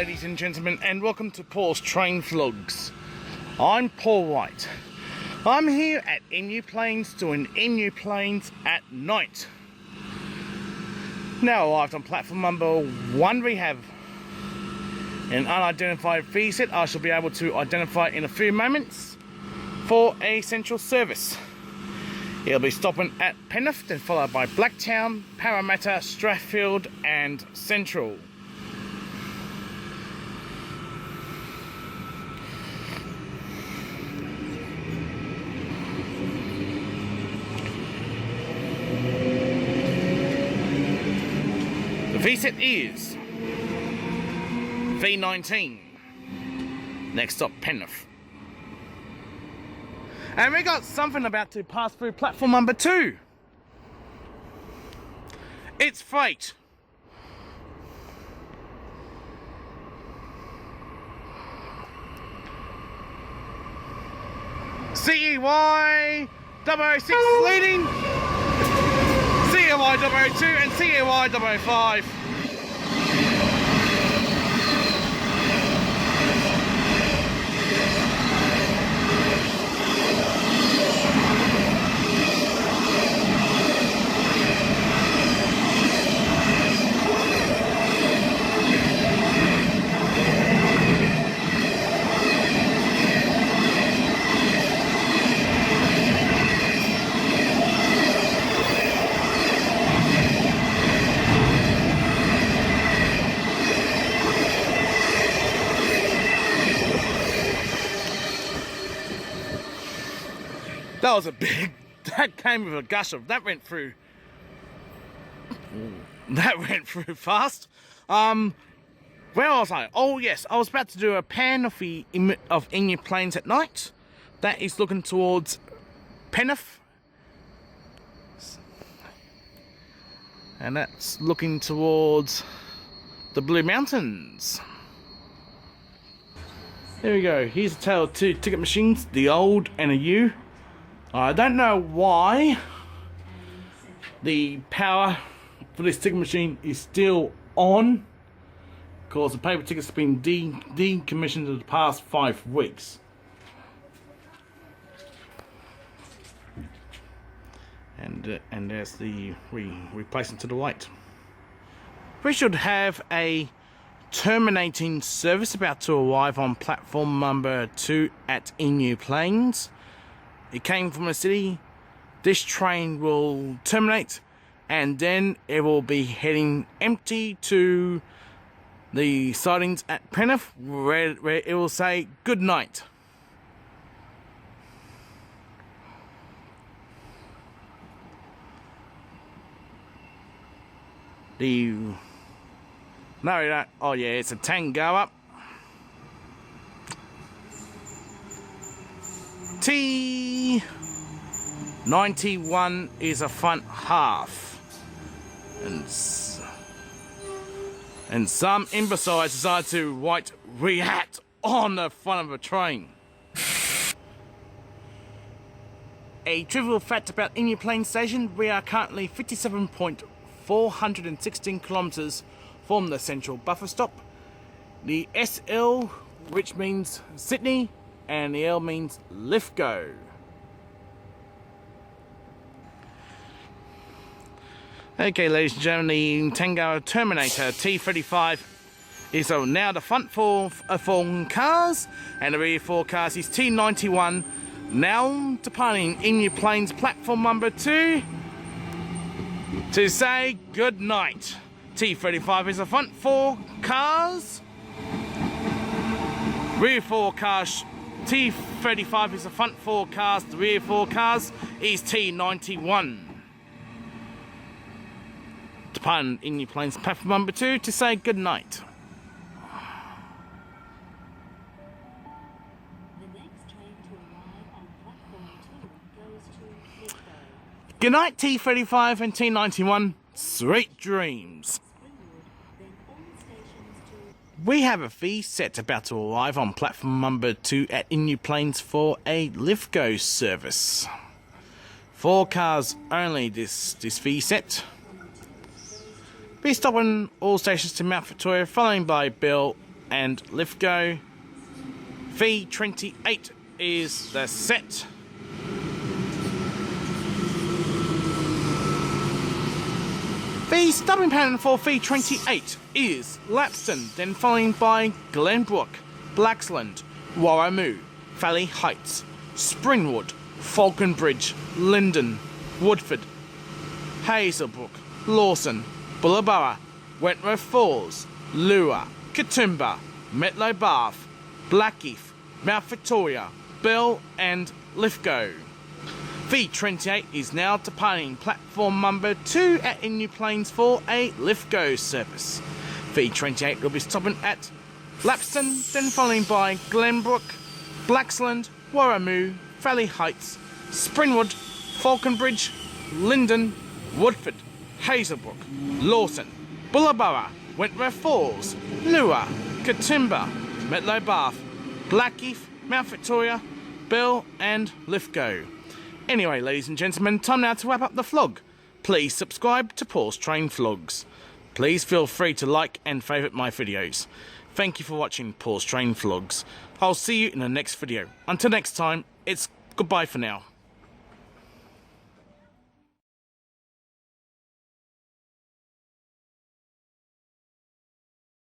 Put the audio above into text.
ladies and gentlemen, and welcome to Paul's Train Vlogs. I'm Paul White. I'm here at Emu Plains doing Emu Plains at night. Now arrived on platform number 1, we have an unidentified VSET I shall be able to identify in a few moments for a central service. It'll be stopping at Penrith, then followed by Blacktown, Parramatta, Strathfield and Central. The VSET is V19. Next stop, Penrith. And we got something about to pass through platform number 2. It's freight. CEY 006 leading, CEY 002 and CEY 005. That was a big, that came with a gush of, that went through fast. Where was I? Oh yes, I was about to do a pan of the Emu Plains at night. That is looking towards Penrith. And that's looking towards the Blue Mountains. There we go, here's a tale of 2 ticket machines, the old and a new. I don't know why the power for this ticket machine is still on, because the paper tickets have been decommissioned in the past 5 weeks. And there's the replacement to the right. We should have a terminating service about to arrive on platform number 2 at Emu Plains. It came from a city. This train will terminate and then it will be heading empty to the sidings at Penrith, where it will say good night. No, oh yeah, it's a Tango up. T91 is a front half, and some imbeciles decide to write react on the front of a train. A trivial fact about Emu Plains Station: we are currently 57.416 kilometres from the central buffer stop. The SL, which means Sydney, and the L means Lithgow. Okay, ladies and gentlemen, the Tango Terminator T35 is now the front 4 cars, and the rear 4 cars is T91, now departing Emu Plains platform number 2 to say good night. T35 is the front 4 cars, rear 4 cars. T35 is the front 4 cars, the rear 4 cars is T91. Departing Emu Plains platform number 2 to say good night. The next train to arrive on platform 2 goes to Lithgow. Good night, T35 and T91. Sweet dreams. We have a VSET about to arrive on platform number 2 at Emu Plains for a Lithgow service. 4 cars only this VSET. Be stopping all stations to Mount Victoria, following by Bell and Lithgow. V28 is the set. The starting pattern for V28 is Lapston, then followed by Glenbrook, Blacksland, Warramoo, Valley Heights, Springwood, Falconbridge, Linden, Woodford, Hazelbrook, Lawson, Bullaburra, Wentworth Falls, Lure, Katoomba, Metlow Bath, Blackheath, Mount Victoria, Bell and Lithgow. V28 is now departing platform number 2 at Emu Plains for a Lithgow service. V28 will be stopping at Lapston, then followed by Glenbrook, Blacksland, Warramoo, Valley Heights, Springwood, Falconbridge, Linden, Woodford, Hazelbrook, Lawson, Bullaburra, Wentworth Falls, Lure, Katoomba, Metlow Bath, Blackheath, Mount Victoria, Bell and Lithgow. Anyway, ladies and gentlemen, time now to wrap up the vlog. Please subscribe to Paul's Train Vlogs. Please feel free to like and favourite my videos. Thank you for watching Paul's Train Vlogs. I'll see you in the next video. Until next time, it's goodbye for now.